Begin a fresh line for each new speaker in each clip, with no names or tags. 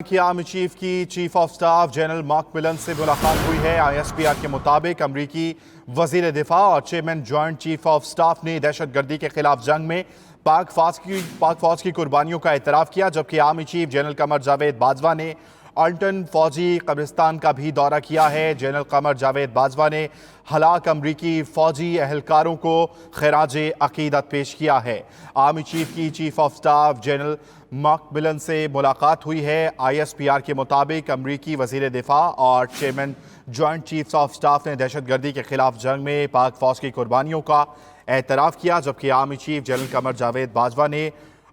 कि army chief की chief of staff general Mark Milley से मुलाकात हुई है। ISPR के मुताबिक अमरीकी वजीर दिफा और chairman joint chief of staff ने दहशत गर्दी के खिलाफ जंग में पाक फौज की कुर्बानियों का एतराफ़ किया, जबकि army chief general Qamar Javed Bajwa ने आल्टन फौजी कब्रिस्तान का भी दौरा किया है। जनरल कमर जावेद बाजवा ने हलाक अमरीकी फौजी अहलकारों को खराज अकीदत पेश किया है। आर्मी चीफ की chief of staff general Mark Milley से मुलाकात हुई है। ISPR के मुताबिक अमरीकी वजीर दिफा और chairman joint chief of staff ने दहशत गर्दी के खिलाफ जंग में पाक फौज की कुर्बानियों का एतराफ़ किया, जबकि army chief general Qamar Javed Bajwa ने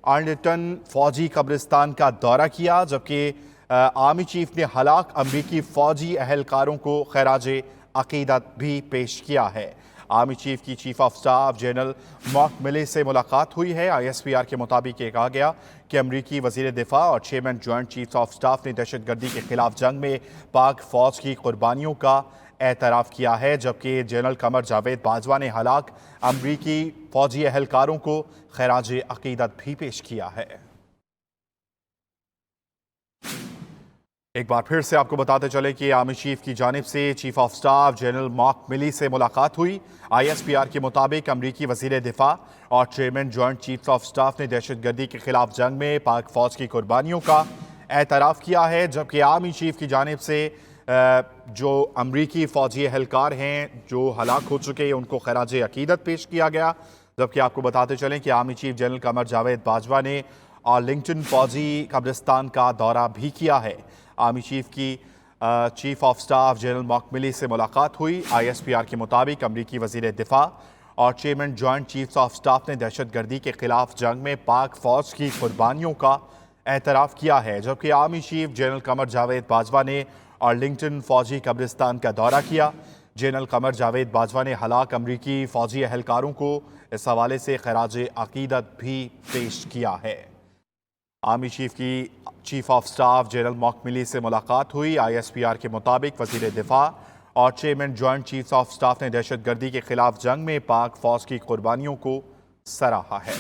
आर्लिंगटन फौजी कब्रिस्तान का दौरा किया, जबकि आर्मी चीफ ने हलाक अमरीकी फौजी अहलकारों को खराज अकीदत भी पेश किया है। आर्मी चीफ की chief of staff general mark मिले से मुलाकात हुई है। ISPR के मुताबिक ये कहा गया कि अमरीकी वजीर दिफा और chairman joint chief of staff ने दहशत गर्दी के खिलाफ जंग में पाक फौज की कुर्बानियों का एतराफ़ किया है, जबकि जनरल कमर जावेद बाजवा ने हलाक अमरीकी फौजी अहलकारों को खराज अकीदत भी पेश किया है। एक बार फिर से आपको बताते चले कि आर्मी चीफ की जानिब से chief of staff general mark मिली से मुलाकात हुई। ISPR के मुताबिक अमरीकी वजीर दिफा और chairman joint chief of staff ने दहशत गर्दी के खिलाफ जंग में पाक फौज की कुर्बानियों का एतराफ़ किया है, जबकि आर्मी चीफ की जानिब से जो अमरीकी फौजी अहलकार हैं जो हलाक हो चुके हैं उनको खराज अकीदत पेश किया गया। जबकि आपको बताते चलें कि army chief general Qamar Javed Bajwa ने आर्लिंगटन फौजी कब्रिस्तान का दौरा भी किया है। आर्मी चीफ की chief of staff general mark मिली से मुलाकात हुई। ISPR के मुताबिक अमरीकी वजीर दिफा और chairman joint chief of staff ने दहशत गर्दी के खिलाफ जंग में पाक फौज की कुर्बानियों का एतराफ़ किया है, जबकि army chief general Qamar Javed Bajwa ने आर्लिंगटन फौजी कब्रिस्तान का दौरा किया। जनरल कमर जावेद बाजवा ने हलाक अमरीकी फौजी अहलकारों को इस हवाले से खराज अकीदत भी पेश किया है। आर्मी चीफ की chief of staff general mark मिली से मुलाकात हुई। ISPR के मुताबिक वजीर दिफा और chairman joint chief of staff ने दहशत गर्दी के खिलाफ जंग में पाक फौज की कुर्बानियों को सराहा है।